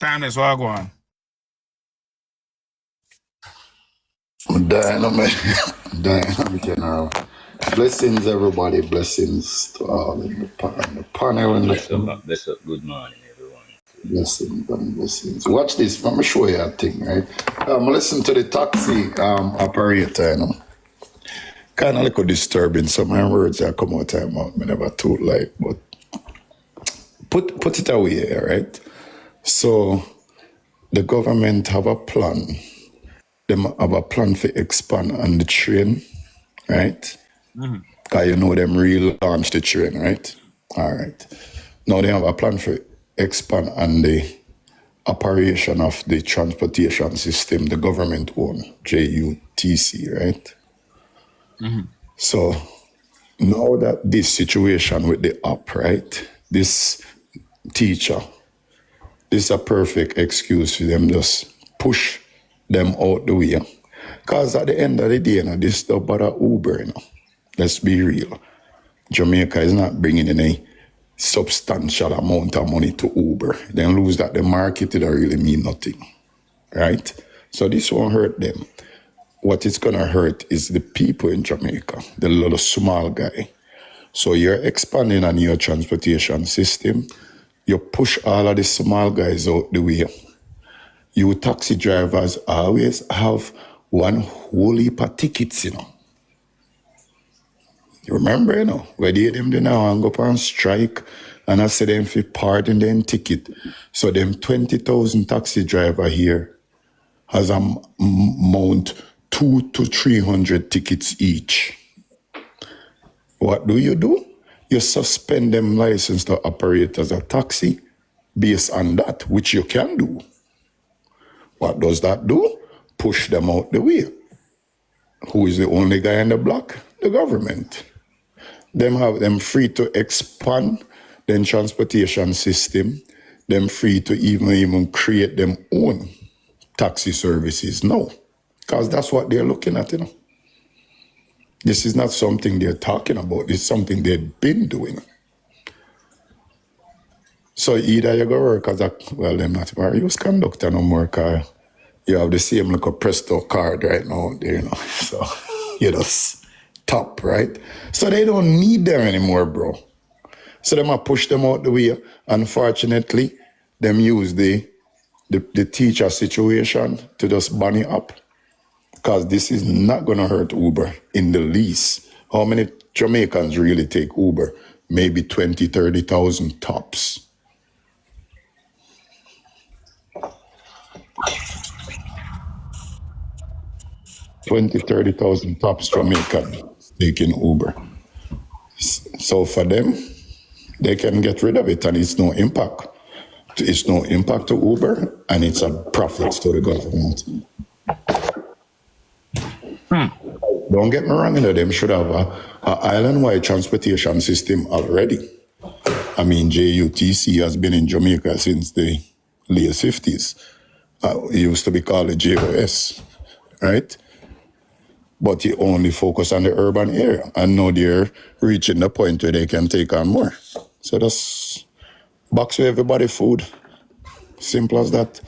Timeless, what go on? Dynamic general. Blessings, everybody. Blessings to all in the panel and Bless up. Good morning, everyone. blessings and blessings. Watch this. Let me show you a thing, right? Listen to the taxi operator, kind of like disturbing. Some of my words that come out of my mouth, I never told like, but put it away, right? So the government have a plan. Them have a plan for expand on the train, right? Because you know them relaunch the train, right? All right. Now they have a plan for expand on the operation of the transportation system, the government own, JUTC, right? So now that this situation with the app, right? This teacher, this is a perfect excuse for them just push them out the way. Because at the end of the day, this stuff but a Uber, Let's be real. Jamaica is not bringing in a substantial amount of money to Uber. Then lose that the market, it don't really mean nothing, right? So this won't hurt them. What it's gonna hurt is the people in Jamaica, the little small guy. So you're expanding on your transportation system. You push all of the small guys out the way. You taxi drivers always have one whole heap of tickets, You remember, where they them now and go up on strike and I say them for pardon them ticket. So them 20,000 taxi driver here has a mount 200 to 300 tickets each. What do? You suspend them license to operate as a taxi based on that, which you can do. What does that do? Push them out the way. Who is the only guy in the block? The government. Them have them free to expand their transportation system. Them free to even create them own taxi services now. Because that's what they're looking at, This is not something they're talking about. It's something they've been doing. So either you go work as they're not various conductor no more, car. You have the same like a Presto card right now, So you just top, right? So they don't need them anymore, bro. So them push them out the way. Unfortunately, them use the teacher situation to just ban it up. Because this is not going to hurt Uber in the least. How many Jamaicans really take Uber? Maybe 20, 30,000 tops. 20, 30,000 tops Jamaicans taking Uber. So for them, they can get rid of it and it's no impact. It's no impact to Uber and it's a profit to the government. Don't get me wrong, them should have a island-wide transportation system already. I mean, JUTC has been in Jamaica since the late 50s. It used to be called the JOS, right? But you only focus on the urban area. And now they're reaching the point where they can take on more. So that's box for everybody food. Simple as that.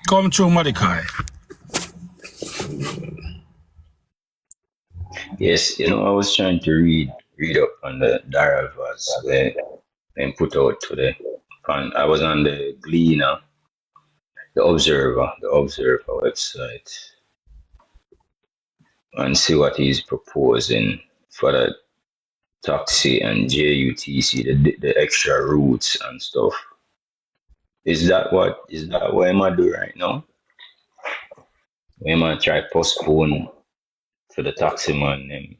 Come through, Mordecai. Yes, I was trying to read up on the Daryl Vaz where they put out today. I was on the Gleaner, the Observer website, and see what he's proposing for the taxi and JUTC, the extra routes and stuff. Is that what I'm gonna do right now? I'm gonna try postpone for the taxi man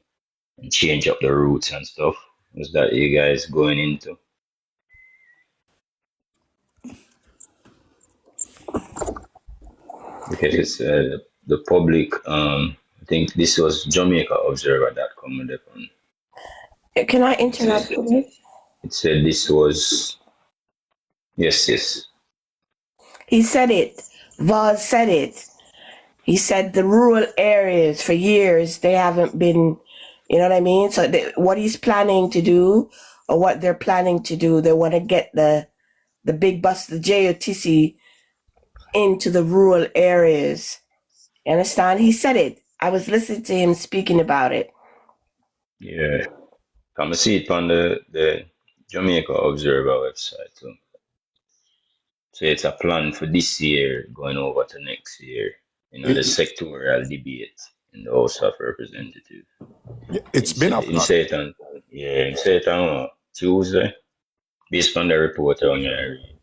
and change up the routes and stuff. Is that you guys going into? Because it's the public. I think this was Jamaica Observer that commented on. Can I interrupt, please? It said this was. Yes. He said it. Vaz said it. He said the rural areas for years, they haven't been, you know what I mean? So what he's planning to do or what they're planning to do. They want to get the big bus, the JOTC, into the rural areas. You understand? He said it. I was listening to him speaking about it. Yeah. Come see it on the Jamaica Observer website too. So it's a plan for this year going over to next year, the It, sectorial debate in the House of Representatives. it's been a Him plan. say it on, yeah, him say it on Tuesday, based on the report on your read.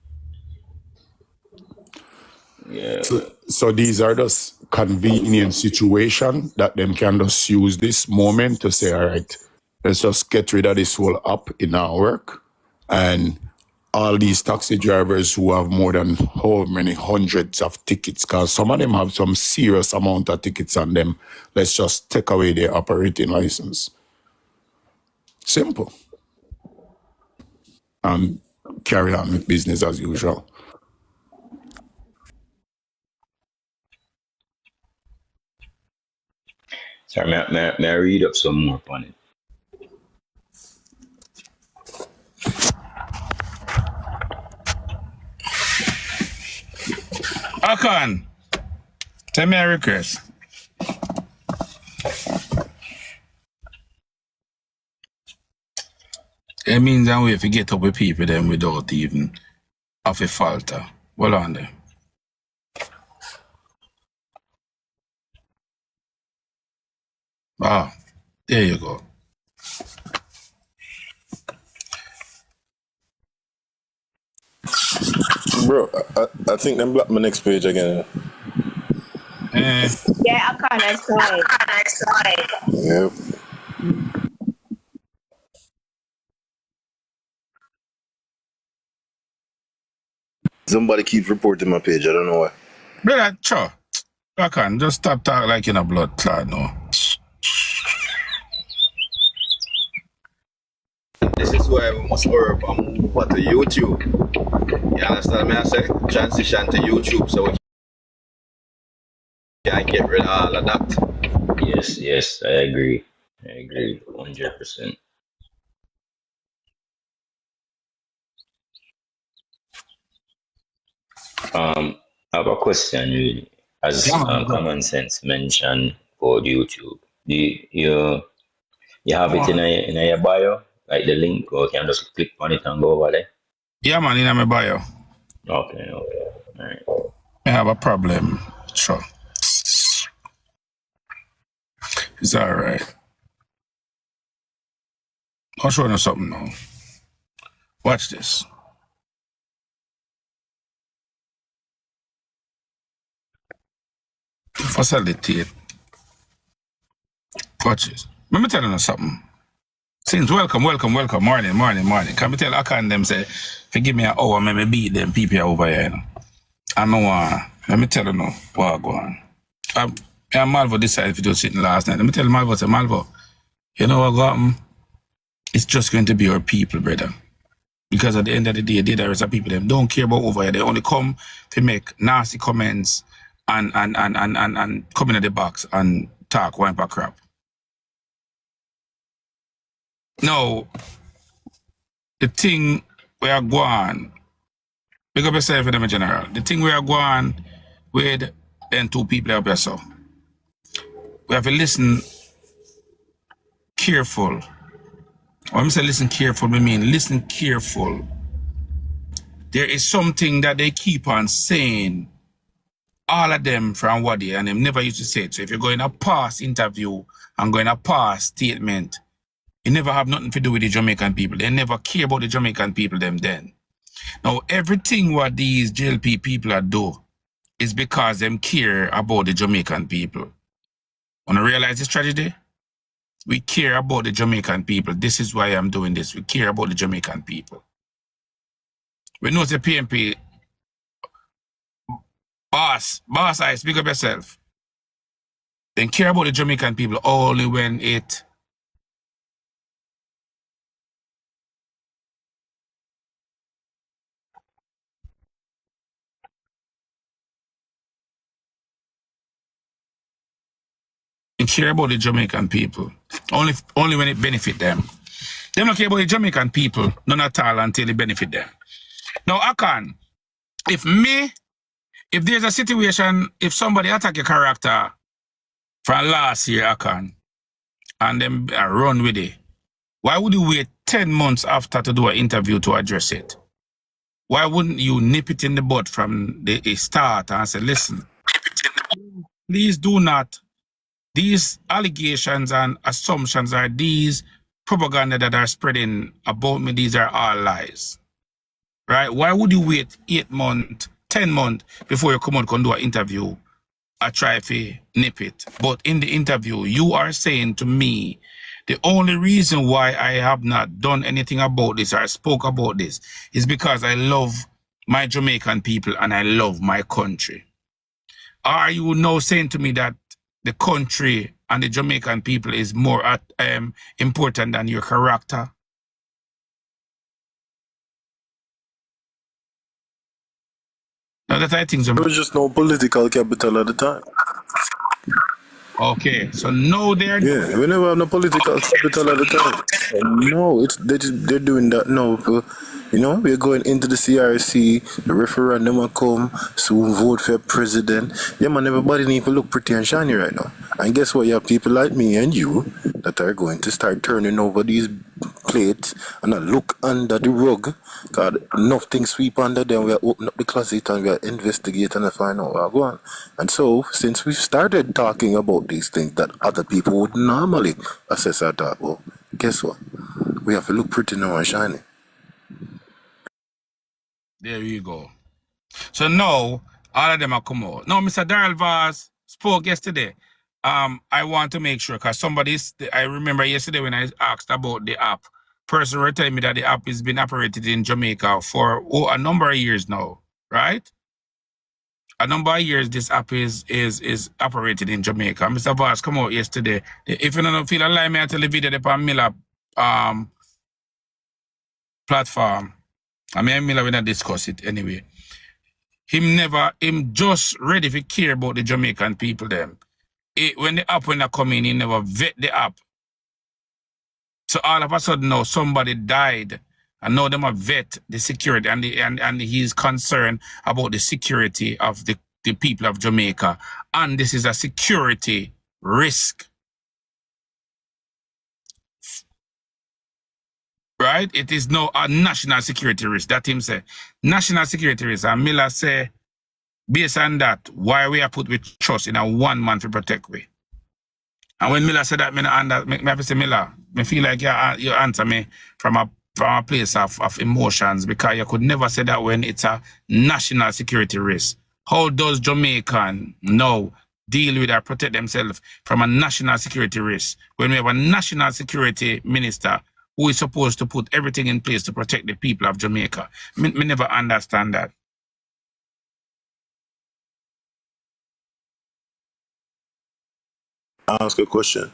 Yeah. So these are just convenient situation that them can just use this moment to say, all right, let's just get rid of this whole app in our work. And all these taxi drivers who have more than how many hundreds of tickets, because some of them have some serious amount of tickets on them, let's just take away their operating license. Simple. And carry on with business as usual. Sorry, may I read up some more on it? Akan, tell me a request. It means that we have to get up with people then without even have a falter. Hold on there. Ah, there you go. Bro, I think them blocked my next page again. Eh, Yeah, I saw it. Yep. Somebody keeps reporting my page. I don't know why. brother, sure. Akan, just stop talking like in a blood clot now. This is why we must hurry up and move over to YouTube. You understand me? I say transition to YouTube so we can get rid of all of that. Yes, I agree. 100%. I have a question really. As Yeah, man, go. Common Sense mentioned for YouTube, you have it in your bio, like the link, or you can just click on it and go over there? Yeah, man, in my bio. Okay, all right. I have a problem. Sure. It's all right. I'll show you something now. Watch this. Facilitate. Watch this. Let me tell you something. Since welcome. Morning. Can me tell Akan them say, if you give me an hour, maybe beat them people over here. You know? I know, let me tell you now, what go on. I'm Malvo decided if you do sitting last night. Let me tell Malvo, say, Malvo, you know what go on? It's just going to be our people, brother. Because at the end of the day, there is a people them don't care about over here. They only come to make nasty comments and come in the box and talk one pack crap. Now, the thing we are going, big up yourself in them general. The thing we are going with them two people up here, so we have to listen careful. When I say listen careful, I mean listen careful. There is something that they keep on saying, all of them from Wadi, and them never used to say it. So if you're going to pass interview and going to pass statement, it never have nothing to do with the Jamaican people. They never care about the Jamaican people them then. Now, everything what these JLP people are do is because them care about the Jamaican people. Wanna realize this tragedy? We care about the Jamaican people. This is why I'm doing this. We care about the Jamaican people. We know the PMP, boss, I speak up yourself. They care about the Jamaican people only when it care about the Jamaican people. Only when it benefit them. They don't care about the Jamaican people, none at all, until it benefit them. Now, Akan, if there's a situation, if somebody attack your character from last year, Akan, and then run with it, why would you wait 10 months after to do an interview to address it? Why wouldn't you nip it in the bud from the start and say, listen, please do not, these allegations and assumptions are these propaganda that are spreading about me, these are all lies. Right? Why would you wait 8 months, 10 months before you come out and do an interview? I try to nip it. But in the interview, you are saying to me, the only reason why I have not done anything about this or spoke about this is because I love my Jamaican people and I love my country. Are you now saying to me that the country and the Jamaican people is more important than your character? Now that I think There was just no political capital at the time. okay, so no, they're Yeah, we never have no political capital at the time. No, they're doing that now. We're going into the CRC, the referendum will come, soon vote for president. Yeah, man, everybody need to look pretty and shiny right now. And guess what? You have people like me and you that are going to start turning over these plates and not look under the rug. God, enough things sweep under them. We are open up the closet and we are investigating and find out what's going on. And so, since we started talking about these things that other people would normally assess or talk about, guess what? We have to look pretty now and shiny. there you go. So now, all of them are come out. Now, Mr. Daryl Vaz spoke yesterday. I want to make sure, because I remember yesterday when I asked about the app, person were telling me that the app has been operated in Jamaica for a number of years now, right? A number of years this app is operated in Jamaica. Mr. Vaz come out yesterday. If you don't feel alive, me I tell the video upon Miller platform. I mean, Miller will not discuss it anyway. Him just ready to care about the Jamaican people them. When the app when they come in, he never vet the app. So all of a sudden now somebody died and now them have vet the security and he's concerned about the security of the people of Jamaica. And this is a security risk. Right? It is now a national security risk. That him say. National security risk. And Miller say, based on that, why we are put with trust in a 1 month to protect we. And when Miller said that, me have to say, Miller, me feel like you answer me from a place of emotions, because you could never say that when it's a national security risk. How does Jamaican now deal with or protect themselves from a national security risk when we have a national security minister who is supposed to put everything in place to protect the people of Jamaica? Me never understand that. Ask a question.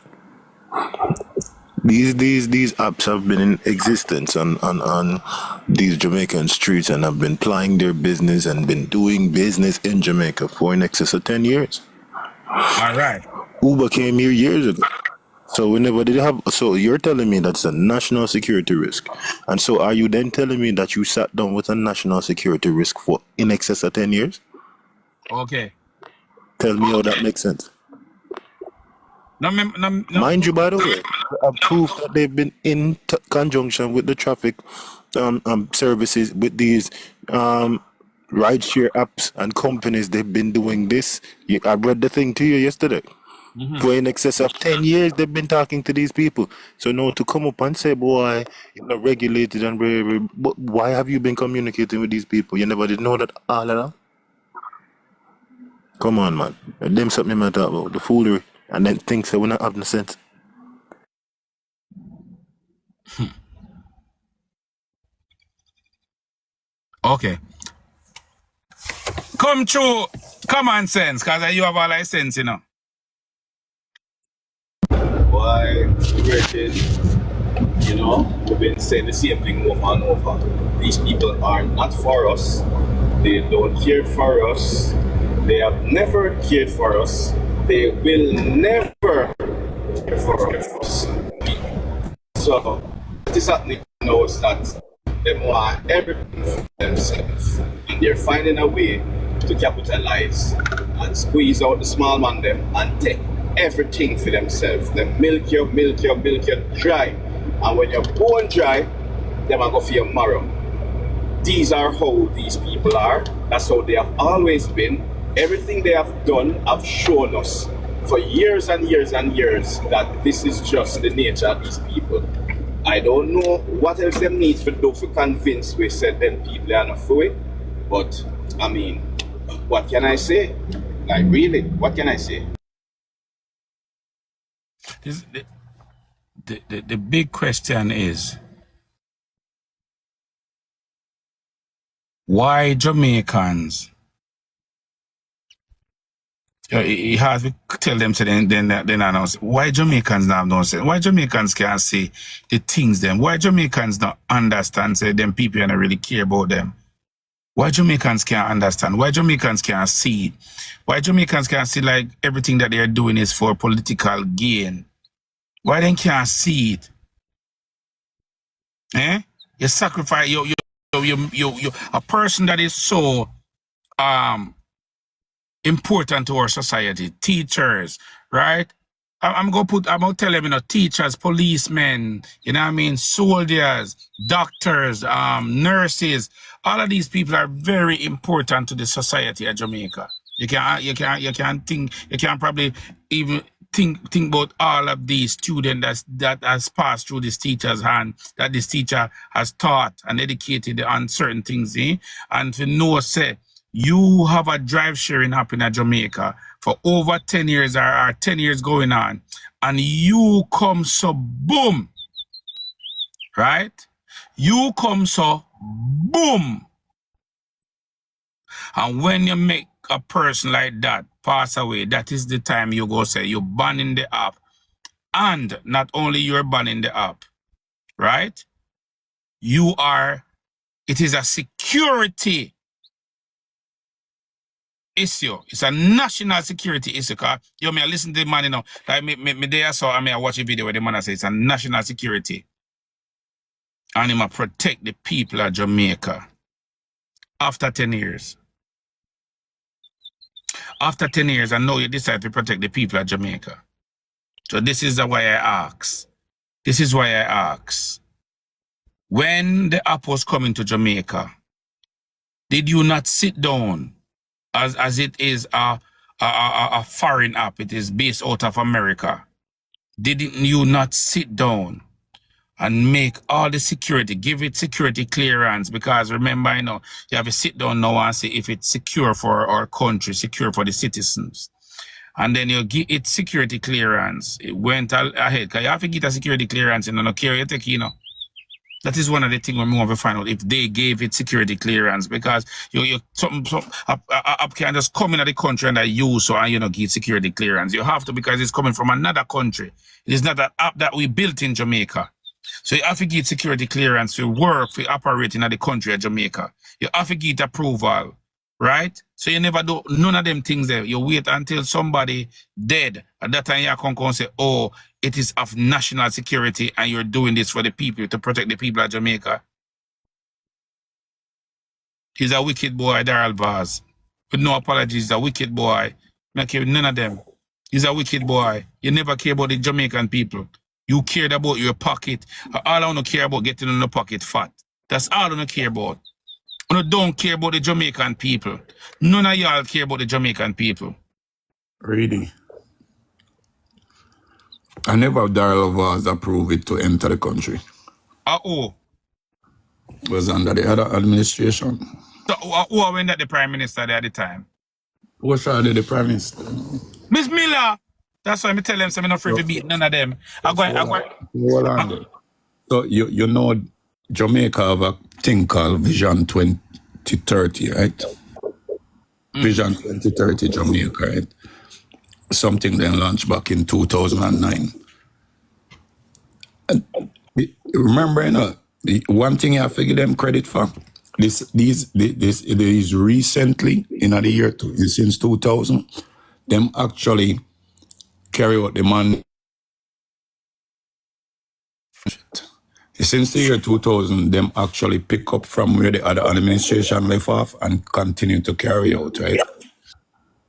These apps have been in existence on these Jamaican streets and have been plying their business and been doing business in Jamaica for in excess of 10 years. All right. Uber came here years ago. So we never did have. So you're telling me that's a national security risk, and so are you then telling me that you sat down with a national security risk for in excess of 10 years? Okay. Tell me how that makes sense. No. Mind you, by the way, I have proof that they've been in conjunction with the traffic services, with these rideshare apps and companies. They've been doing this. I read the thing to you yesterday. For in excess of 10 years, they've been talking to these people. So now to come up and say, boy, you're not regulated and but why have you been communicating with these people? You never did know that all along? Come on, man. Them something I talk about, the foolery, and then things that we not have no sense. Okay. Come true common sense, because you have all that sense, you know. Why Virgin, we've been saying the same thing over and over. These people are not for us. They don't care for us. They have never cared for us. They will never care for us. So is happening now is that they want everything for themselves, and they're finding a way to capitalize and squeeze out the small man them and take everything for themselves. They milk you dry, and when you're born dry, them are go for your marrow. These are how these people are. That's how they have always been. Everything they have done have shown us for years and years and years that this is just the nature of these people. I don't know what else them need to do to convince we said them people are not for it. But I mean, what can I say? Like really, what can I say? The big question is, why Jamaicans? He has to tell them to then announce why Jamaicans now don't say, why Jamaicans can't say the things them, why Jamaicans don't understand, say them people don't really care about them. Why Jamaicans can't understand? Why Jamaicans can't see it? Why Jamaicans can't see like everything that they're doing is for political gain? Why they can't see it? You sacrifice you a person that is so important to our society, teachers, right? I'm gonna tell them, teachers, policemen, you know what I mean, soldiers, doctors, nurses, all of these people are very important to the society of Jamaica. You can't probably even think about all of these students that has passed through this teacher's hand, that this teacher has taught and educated on certain things, and to know, say, you have a drive sharing happening in Jamaica for over 10 years or 10 years going on, and you come so boom, right? You come so boom. And when you make a person like that pass away, that is the time you go say you're banning the app. And not only you're banning the app, right? It is a security issue. It's a national security issue. Cause I listen to the man, like me there I watch a video where the man say it's a national security. And he must protect the people of Jamaica. After 10 years. After 10 years, I know you decide to protect the people of Jamaica. So this is why I ask. This is why I ask. When the app was coming to Jamaica, did you not sit down as it is a foreign app? It is based out of America. Didn't you not sit down and make all the security, give it security clearance? Because remember, you have to sit down now and see if it's secure for our country, secure for the citizens. And then you give it security clearance. It went ahead. Because you have to get a security clearance and no care you take, That is one of the things we want to find out if they gave it security clearance, because some app can just come into the country and use so and give security clearance. You have to, because it's coming from another country. It is not an app that we built in Jamaica. So you have to get security clearance to work, for operating in the country of Jamaica. You have to get approval, right? So you never do none of them things there. You wait until somebody dead. At that time you come and say, oh, it is of national security and you're doing this for the people, to protect the people of Jamaica. He's a wicked boy, Daryl Vaz. With no apologies, he's a wicked boy. Not care none of them. He's a wicked boy. You never care about the Jamaican people. You cared about your pocket. All I want to care about getting in the pocket fat. That's all I want to care about. I don't care about the Jamaican people. None of y'all care about the Jamaican people. Really? I never Daryl Vaz approved it to enter the country. Oh. It was under the other administration. So who went at the Prime Minister there at the time? Who was the Prime Minister? Miss Miller! That's why I tell them, so I'm not free to beat none of them. Hold on. So you know Jamaica have a thing called Vision 2030, right? Vision 2030 Jamaica, right? Something then launched back in 2009. And remember, the one thing I have to give them credit for, this recently, in the year since 2000, them actually carry out the man. Since the year 2000, them actually pick up from where the other administration left off and continue to carry out, right?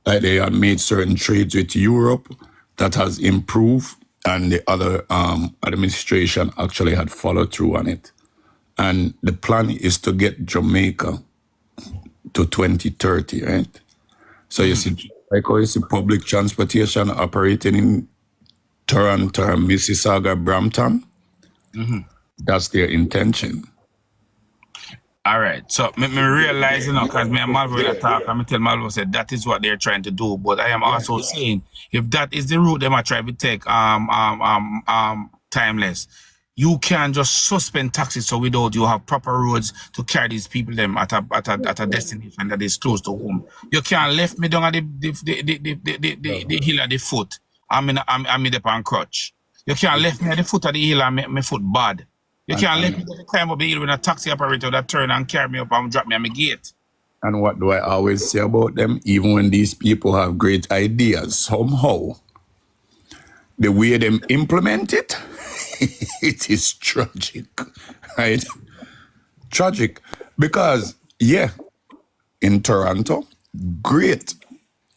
Like they had made certain trades with Europe that has improved, and the other administration actually had followed through on it. And the plan is to get Jamaica to 2030, right? So you see, like how you see public transportation operating in Toronto, Mississauga, Brampton. That's their intention. All right. So me realize, because me and Malvo will talk, and me tell Malvo said that is what they're trying to do. But I am also saying, if that is the route they might try to take, timeless, you can just suspend taxes so without you have proper roads to carry these people them at a destination that is close to home. You can't left me down at the hill at the foot. I'm in the pan crutch. You can't left me at the foot of the hill and make my foot bad. You can't let me climb up the hill with a taxi operator that turn and carry me up and drop me at my gate. And what do I always say about them? Even when these people have great ideas, somehow, the way them implement it, it is tragic, right? Tragic. Because, yeah, in Toronto, great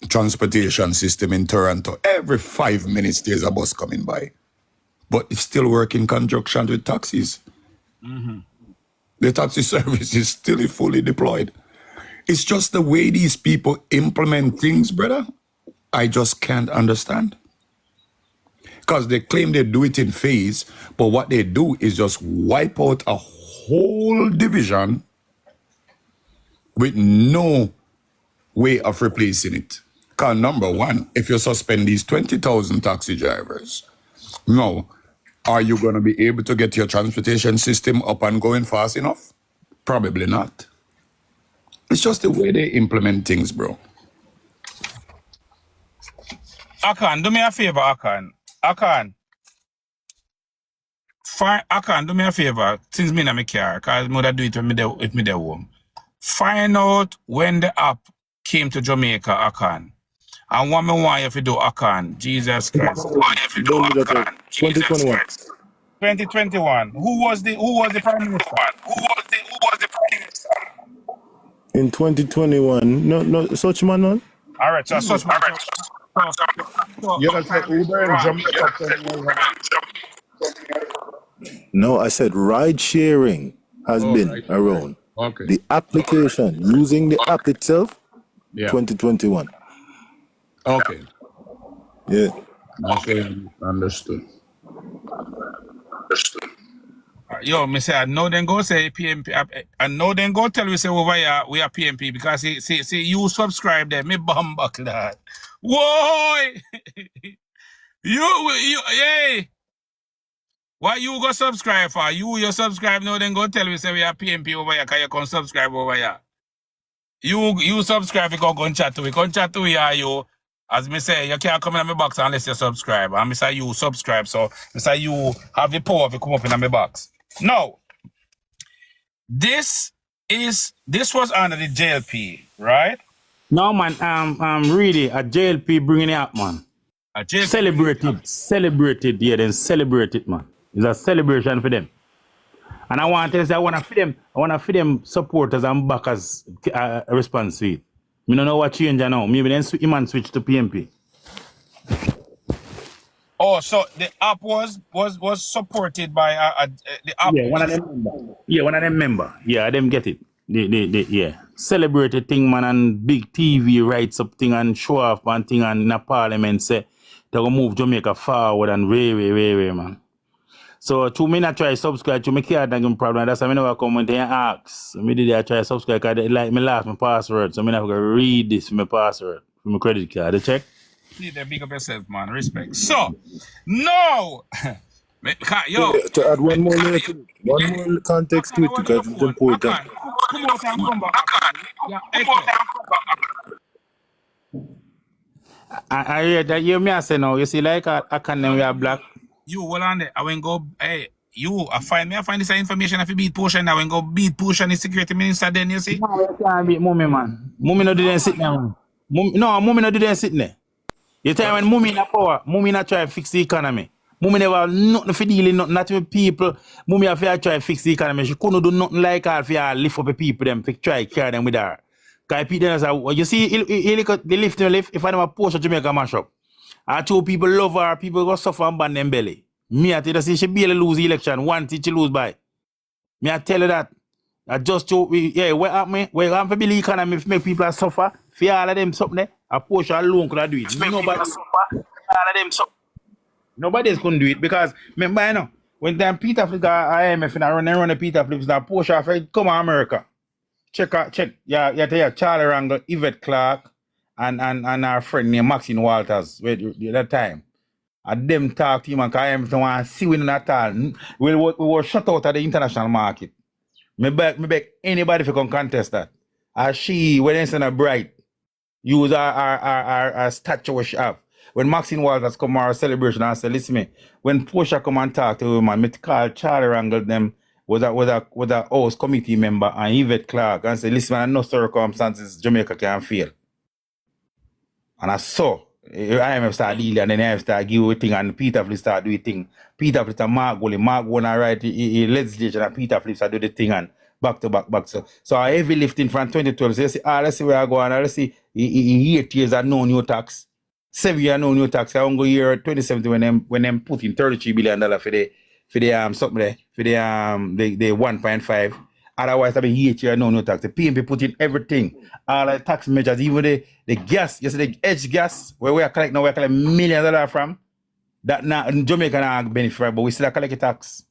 transportation system in Toronto. Every 5 minutes, there's a bus coming by. But it still works in conjunction with taxis. The taxi service is still fully deployed. It's just the way these people implement things, brother. I just can't understand. Because they claim they do it in phase, but what they do is just wipe out a whole division with no way of replacing it. Because number one, if you suspend these 20,000 taxi drivers, no, are you going to be able to get your transportation system up and going fast enough? Probably not. It's just the way they implement things, bro. Akan, do me a favor, Akan. Akan, do me a favor, since me in my car, because I do it with me there home. Find out when the app came to Jamaica, Akan. And what me want you to do, Akan, Jesus Christ. What you to do, Akan, 2021. 2021. Who was the Prime Minister? Who was the Prime Minister? In 2021, no, such man on? All right, so such man. You don't say Uber and Jamaica. No, I said ride sharing has been right. around. Okay. The application, using the app itself, Yeah. 2021. Okay. Yeah. That's what I understood. Yo, me say, I know then go say PMP. I know then go tell we say over here we are PMP because see you subscribe there. Me bumbuck that. Whoa! you hey. Why you go subscribe for? You subscribe now then go tell we say we are PMP over here because you can subscribe over here. You subscribe, you go and chat to we. Come chat to we are you. As me say, you can't come in my box unless you subscribe. And me say you subscribe, so me say you have the power to come up in my box. No. This was under the JLP, right? No man, really a JLP bringing it up, man. A JLP Celebrated, yeah, then celebrate it, man. It's a celebration for them. And I want to say, I want to feed them supporters and backers a response to it. I don't know what change now. Maybe then switch to PMP. Oh, so the app was supported by the app. Yeah, one of them member. Yeah, them get it. Yeah. Celebrated thing, man, and big TV writes up thing and show off and thing and in a parliament say they will move Jamaica forward and way, man. So to me not try subscribe to me card and problem. That's why I never come and ask. Me did I try subscribe because they like me lost my password. So I have to read this for my password for my credit card. They check. See, they big up yourself, man. Respect. So no. Yo, To add one more context to it because it's important. Come out and come back. Yeah, I hear that you me I say now. You see like I can we are black. You hold on there. I went go. Hey, I find this information. If you beat Portion, I went go beat Portion. The security minister. Then you see. No, you can't beat Mummy, man. Mummy no didn't sit there, man. Mummy no didn't sit there. You tell when Mummy in power, Mummy not try to fix the economy. Mummy never have nothing for dealing, nothing with people. Mummy have to try fix the economy. She couldn't do nothing like her for lift up the people them, to try carry them with her. Because people them say, you see, they lift, if I never post a Jamaica mash up. I told people love her, people go suffer and ban them belly. Me I tell you, see, she barely lose the election, one thing she lose by. Me I tell you that. I just told yeah, what happened? Where I'm for the economy make people suffer. For all of them something there, a portion alone could do it. Nobody suffer. All of them suffer. Nobody else couldn't do it because remember, you know, when them Peter Flips IMF and I run the Peter Flips, that Porsche after come to America. Check, yeah, Charlie Rangle, Yvette Clark, and our friend named Maxine Walters that time. And them talk to him and IMF don't want to see we at all. We were shut out of the international market. Me beg anybody if you can contest that. As she, when they send a bright, use our statue we have. When Maxine Walters come to our celebration and say, listen me, when Portia come and talk to him and me call Charlie Rangle them was a house committee member and Yvette Clark and say, listen, man, no circumstances Jamaica can fail. And I saw IMF start dealing and then IMF start give a thing and Peter Flips start do a thing. Peter Flips and Mark wanna write legislation and Peter Flips start do the thing and back to back. So I heavy lifting from 2012. So you see, let's see where I go and let's see 8 years of no new tax. 7 years no new tax. I won't go year 2017 when them put in $33 billion for the something there for the 1.5. Otherwise, I mean 8 years no new tax. The PNP put in everything, all the tax measures, even the gas. You see the edge gas where we are collecting millions of dollars from. That now in Jamaica not benefit, but we still collect a tax.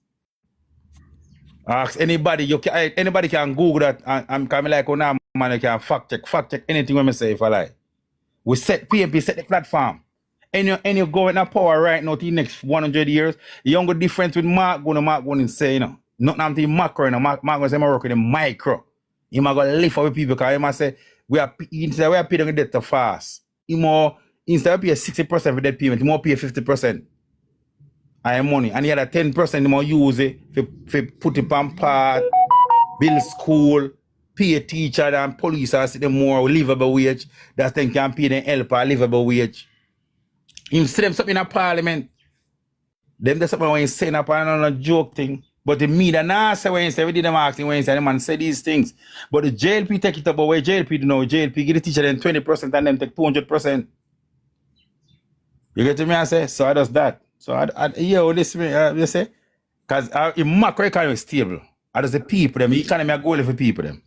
Ask anybody. Anybody can Google that. I'm coming like now, man. You can fact check anything when I say if I lie. We set PNP set the platform. Any government power right now to the next 100 years. The younger difference with Mark going to say, you know, not something macro, you know. Mark going to say, I'm working in micro. He might go lift up people because he might say, instead we are paying the debt too fast. Instead of pay 60% for debt payment, he more pay 50%. I money. And the other 10% he more use it for put it on part, build school, pay a teacher and police and see them more livable wage. That then can pay them help a livable wage. Him say them something in a parliament. Them that's something when he say up on a joke thing. But the media now say when he say we did them asking when he say the man say these things. But the JLP take it up away. JLP do know. JLP give the teacher them 20% and them take 200%. You get to me I say? So I does that. So listen me, you say? Because in macro economy is stable. I does the people them, economy are goal for people them.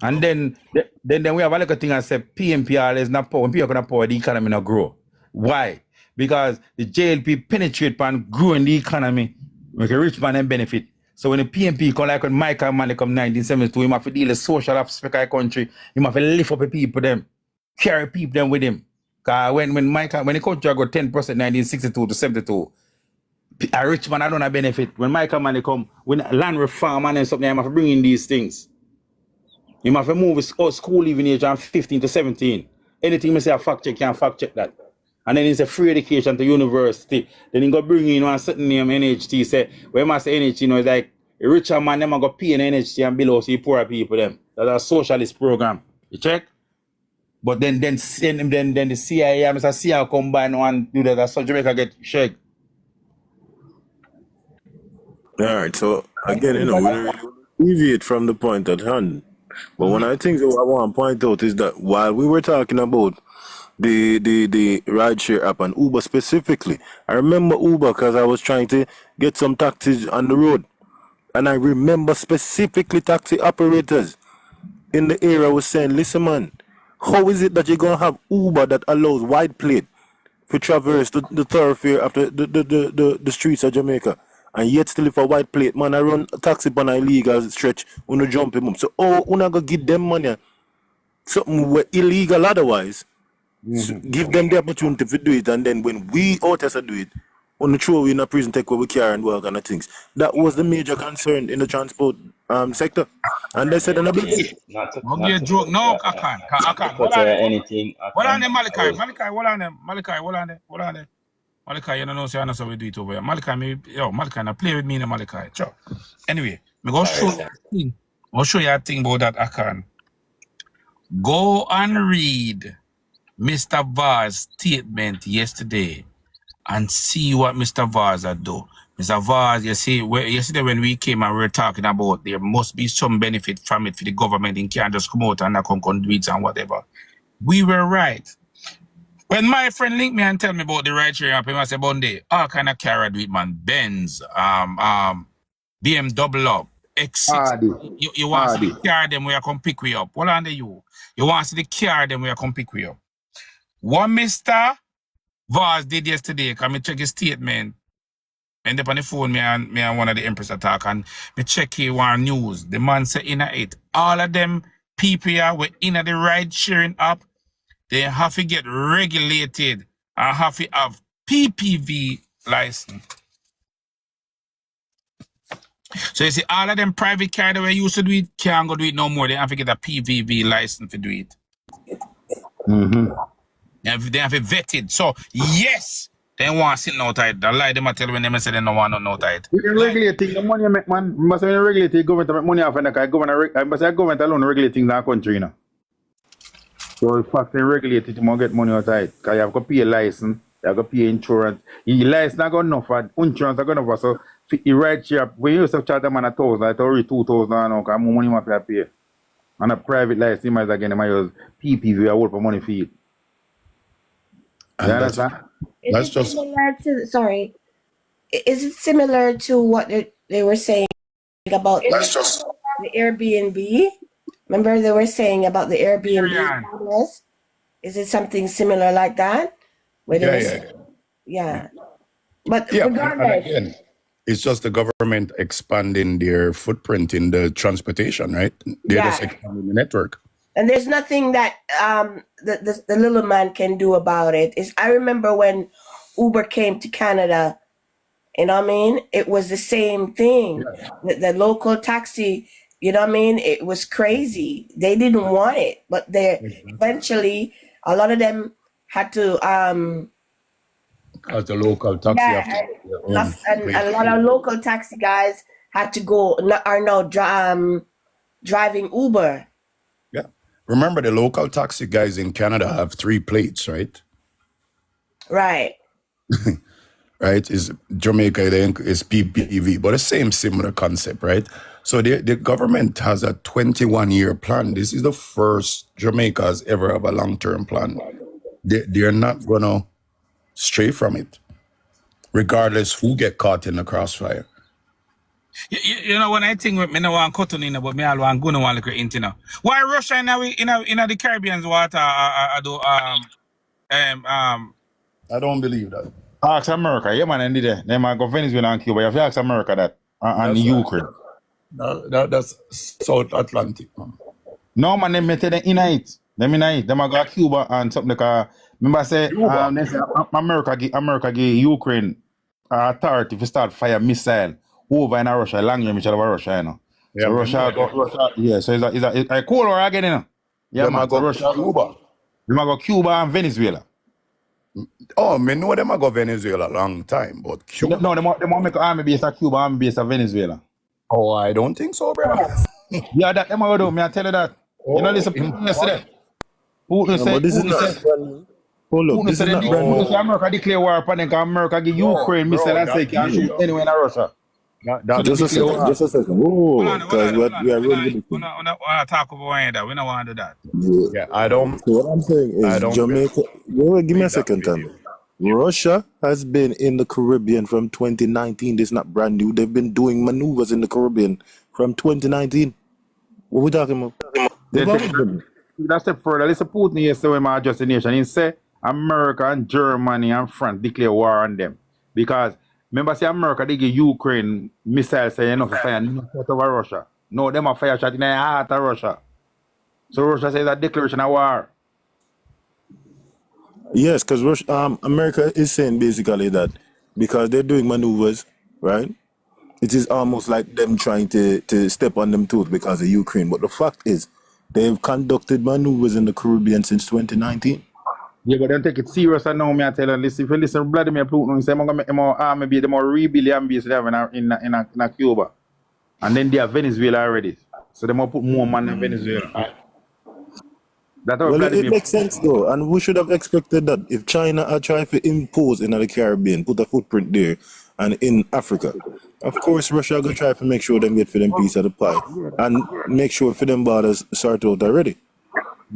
And then we have a little thing that say PMPR is not power. When people are going to power, the economy not grow. Why? Because the JLP penetrate and grow in the economy, make a rich man and benefit. So when the PMP come like when Michael Manley come 1972, he must deal with social aspect of the country. He must lift up the people them, carry people them with him. Because when the country got 10% 1962 to 72, a rich man I don't have benefit. When Michael Manley come, when land reform and something, I must bring in these things. You must move school leaving age from 15 to 17. Anything you say a fact check, can't fact check that. And then it's a free education to university. Then you go bring in one certain name NHT. Say, when I say NHT, you know, it's like a richer man, them go pay in NHT and below, so you poor people them. That's a socialist program. You check? But then the CIA, Mr. CIA combine and do that, so Jamaica get shake. All right, so again, you know, we don't really deviate from the point at hand. But one of the things that I want to point out is that while we were talking about the rideshare app and Uber specifically, I remember Uber because I was trying to get some taxis on the road. And I remember specifically taxi operators in the area was saying, listen man, how is it that you're going to have Uber that allows wide plate to traverse the thoroughfare after the streets of Jamaica? And yet still if a white plate, man, I run a taxi on an illegal stretch, when jump him up. So, una go give them money, something were illegal otherwise, so give them the opportunity to do it, and then when we others do it, on the throw in a prison, take what we carry and work kind of things. That was the major concern in the transport sector. And they said, not to joke. No, I can't. Hold on. Anything. Hold on there, Malachi. Hold on there. Malachi, you don't know, so I know how we do it over here. Malachi, now play with me in Malachi. Sure. Anyway, I'm going to show you a thing. I'll show you a thing about that Akan. Go and read Mr. Vaz's statement yesterday and see what Mr. Vaz do. Mr. Vaz, yesterday when we came and we were talking about there must be some benefit from it for the government. It can't just come out and come do it and whatever. We were right. When my friend linked me and tell me about the ride sharing app, I said, Bundy, all kind of car do it, man. Benz, BMW, X6. You want to see the car them where I come pick we up. What are you? You want to see the car them where I come pick we up. What Mr. Vaz did yesterday, because I check his statement. And up on the phone, me and one of the Empress attack, and me check here one news. The man say in it. All of them people were in the ride sharing app. They have to get regulated and have to have PPV license. So you see, all of them private car that we used to do it can't go do it no more. They have to get a PPV license to do it. They have to vet it. So yes, they want to sit outside. The lie them tell when they say they don't want no outside. We can regulate things. The money you make, man. We must regulate the government to make money off, and the government alone regulate things in our country, you know. So if fact they regulate it, you must get money outside. Because you have to pay a license, you have to pay insurance. Your license not good enough for insurance not good enough for, so you ride share. When you used to charge them on 1,000, I told you 2,000 now, because more money you have to pay. And a private license, you might again, you might use PPV, I work for money for it. You understand? That's just Similar to, sorry, is it similar to what they were saying about the Airbnb? Remember they were saying about the Airbnb models? Is it something similar like that? Where they were saying, But regardless, and again, it's just the government expanding their footprint in the transportation, right? They're just expanding the network. and there's nothing that the little man can do about it. I remember when Uber came to Canada, you know what I mean? It was the same thing. The local taxi, you know what I mean? It was crazy. They didn't want it, but eventually a lot of them had to As the local taxi and a lot of local taxi guys had to go are now driving Uber. Yeah. Remember, the local taxi guys in Canada have 3 plates, right? Right. Right? Is Jamaica then is PPV, but the same similar concept, right? So the government has a 21-year plan. This is the first Jamaica has ever have a long-term plan. They're not gonna stray from it, regardless who get caught in the crossfire. You know, when I think with me no want cut on in, but me all want go no want look into now. Why Russia in the Caribbean water do I don't believe that. Ask America, yeah man, and there. They might go Venezuela and Cuba. You have to ask America that. And Ukraine. That's South Atlantic, man. No man, they tell them in it. Them in it. They might go to Cuba and something like remember I say they say America give Ukraine authority to start fire missile over in Russia, long range over Russia, you know. Yeah, so Russia, yeah. So it's a cold war again, you know. Yeah, man. Go Russia, Cuba. They might go Cuba and Venezuela. Oh, me know them go Venezuela a long time, but Cuba. No, they want make army base at Cuba, army base at Venezuela. Oh, I don't think so, bro. Yeah, that them go do. Me I tell you that. You know, listen, Putin yesterday. Putin said, this is not brand new. Hold up, this is not brand new. America declare war upon them because America give Ukraine missile and say can't shoot anywhere in Russia. Just a second. Whoa, because we are rolling with the we don't talk about that. We don't want to do that. Yeah, I don't. So what I'm saying is Jamaica. Wait, give me a second, Tommy. Russia has been in the Caribbean from 2019. This is not brand new. They've been doing maneuvers in the Caribbean from 2019. What are we talking about? That's step further. Listen, Putin yesterday when I addressed the nation, he said America and Germany and France declare war on them. Because remember, say America, they give Ukraine missiles, say enough to fire out over Russia. No, them a fire shot in the heart of Russia. So Russia says a declaration of war. Yes, because America is saying basically that because they're doing maneuvers, right? It is almost like them trying to step on them toes because of Ukraine. But the fact is, they've conducted maneuvers in the Caribbean since 2019. Yeah, but don't take it serious. I know me. I tell you, listen, if you listen to Vladimir Putin, he say, I'm going to make more army base, the more rebuild base they have in Cuba. And then they have Venezuela already. So they might put more money in Venezuela. That's how Well, it Vladimir. makes sense though, and we should have expected that if China are trying to impose in the Caribbean, put a footprint there, and in Africa, of course Russia gonna try to make sure them get for them piece of the pie, and make sure for them borders sort out already.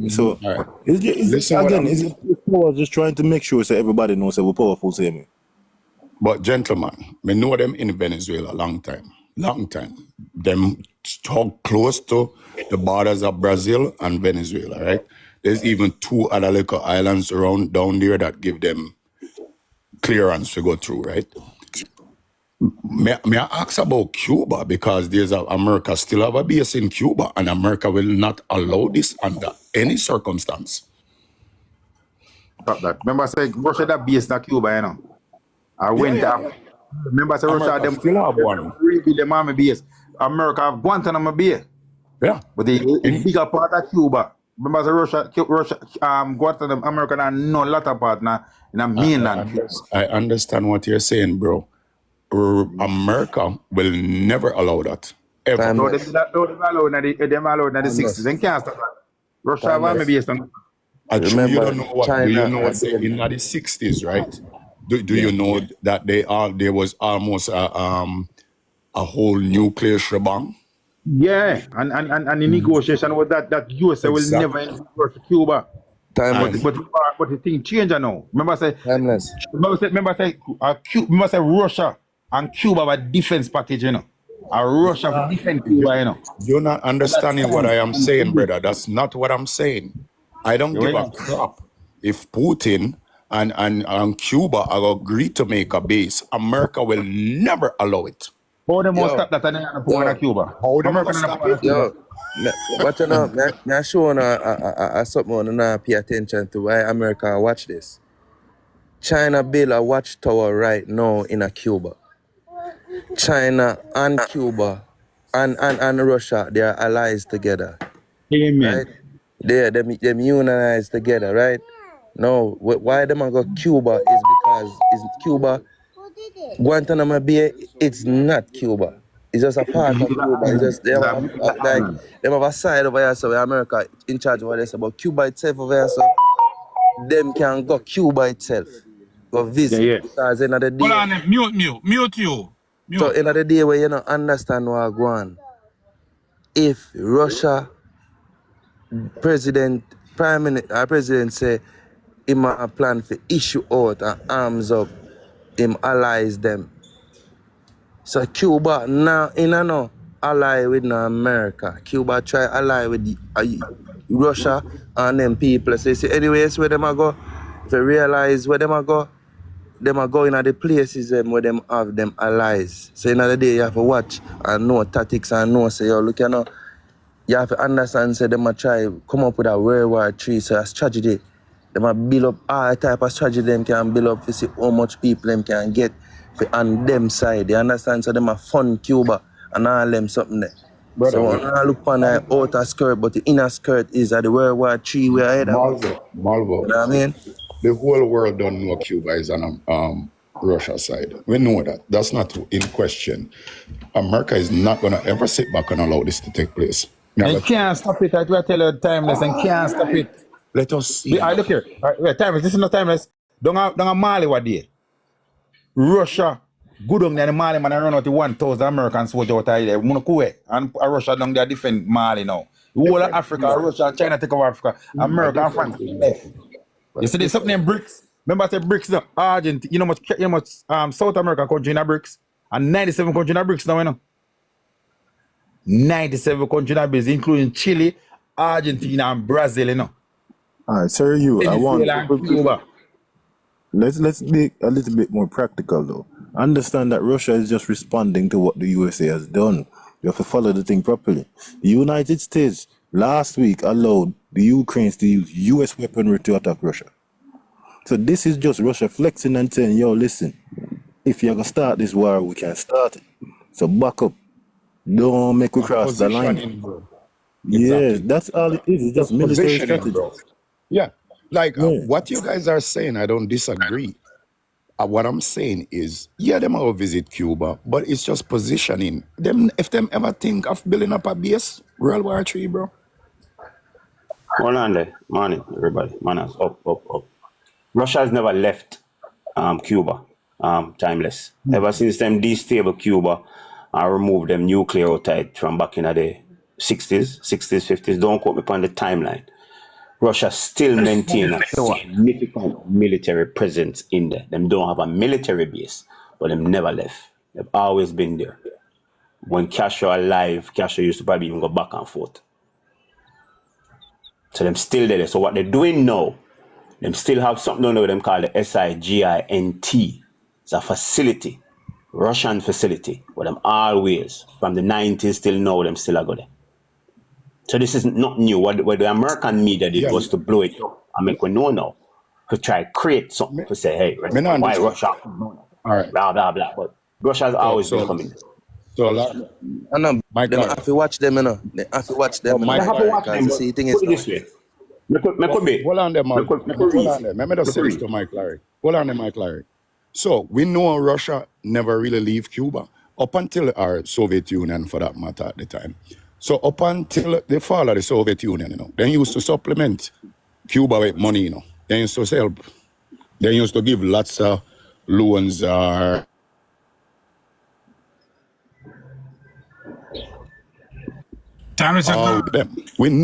So All right. Listen what again, I'm. is it power just trying to make sure so everybody knows that we're powerful same way? But gentlemen, me know them in Venezuela long time. Long time. Them talk close to the borders of Brazil and Venezuela, right? There's even 2 other little islands around down there that give them clearance to go through, right? May I ask about Cuba because America still have a base in Cuba and America will not allow this under any circumstance. Stop that. Remember, I said Russia that base in Cuba, you know. I went Yeah. up. Remember, I said Russia America them still have one. rebuild them army base. America have Guantanamo Bay, Yeah. but the bigger part of Cuba. Remember, I said Russia, Guantanamo, America, and no latter part now in a mainland Cuba. I understand what you're saying, bro. America will never allow that. Ever. So them allowed in the 60s. They can't stop that. Russia have army base. Actually, you Remember, don't know what? China Do you know and say in the 60s, right? Do you know that there was almost a whole nuclear shebang? Yeah, and the negotiation was that USA will Exactly. never endorse Cuba. timeless. But the thing changed now. Remember I Timeless. say Russia and Cuba have a defense package, you know. Russia for defend Cuba, you know. You're not understanding what I am saying, brother. That's not what I'm saying. I don't give a crap if Putin and Cuba are agreed to make a base. America will never allow it. How them Yo. must stop that and then go in Cuba? How them America must not stop go in it? Cuba. Yo, what you know, me show on something on and pay attention to why America watch this. China build a watchtower right now in a Cuba. China and Cuba and Russia, they are allies together. Amen. Right? Them unionize together, right? No, why them go Cuba is because is Cuba Guantanamo Bay. It's not Cuba. It's just a part of Cuba. It's just they have they have a side over here, so where America in charge of what they say. But Cuba itself over here, so them can go Cuba itself, go visit Yeah. because in the day. Hold on, mute you. Mute. So in the day where you don't understand what go on, if Russia president say him a plan for issue out and arms up him allies them. So Cuba now no ally with no America. Cuba try ally with Russia and them people. So you see anyways where them a go, if you realize where them a go in the places where them have them allies. So in the day you have to watch and know tactics and know say yo look you have to understand say them a try come up with a World War III, so a strategy. Them a build up all type of strategy them can build up to see how much people them can get on them side. You understand? So them a fund Cuba and all them something there. Brother, so when I look on the outer skirt, but the inner skirt is at the World War III we are ahead of. Malvo. You know what I mean? The whole world don't know Cuba is on Russia side. We know that. That's not in question. America is not going to ever sit back and allow this to take place. And can't stop it. I tell you timeless and can't stop it. Let us see. I look here. Timeless. This is not timeless. Don't have Mali what day. Russia, good on the Mali man, I run out the 1,000 American soldiers out there. And Russia down there defend Mali now. The whole of Africa, Russia, China take over Africa. America and France left. You see, there's something in BRICS. Remember I said BRICS now, Argentina, you know much South America country in BRICS. And 97 countries in BRICS now, you know. 97 countries in BRICS, including Chile, Argentina, and Brazil, you know. All right, sir, I want Cuba. let's be a little bit more practical though. Understand that Russia is just responding to what the USA has done. You have to follow the thing properly. The United States last week allowed the Ukrainians to use US weaponry to attack Russia. So this is just Russia flexing and saying, yo, listen, if you're gonna start this war, we can start it. So back up. Don't make we cross the line. Yes, that's all it is. It's just military strategy. Bro. Yeah. What you guys are saying, I don't disagree. What I'm saying is, them will visit Cuba, but it's just positioning. If them ever think of building up a base, World War III, bro. Hold on there. Morning, everybody. Manners. Up, up, up. Russia has never left Cuba. Timeless. Ever since them destable Cuba and remove them nuclear out it from back in the 60s, 50s. Don't quote me upon the timeline. Russia still maintain a significant military presence in there. Them don't have a military base, but them never left. They've always been there. When Castro alive, Castro used to probably even go back and forth. So them still there. So what they're doing now, them still have something down there them called the SIGINT. It's a facility, Russian facility, where them always, from the 90s till now, them still are go there. So this is not new. What the American media did Yeah, was to blow it up and make we know now. To try to create something to say, hey, me not why understand. Russia? All right. Blah, blah, blah. But Russia has always been coming. So I know Mike them Larry. have to watch them, you know. They have to watch them, Oh, you know. They Mike have to Larry. watch Because them, you but see, the thing put is it now. this way. Me could be. Hold on there, Me Mike. could Hold on reason. there. Let me just say this to Mike Larry. Hold on there, Mike Larry. So we know Russia never really leave Cuba up until our Soviet Union, for that matter, at the time. So up until the fall of the Soviet Union, you know, they used to supplement Cuba with money, you know. They used to sell. They used to give lots of loans Time is a all gone. them. We know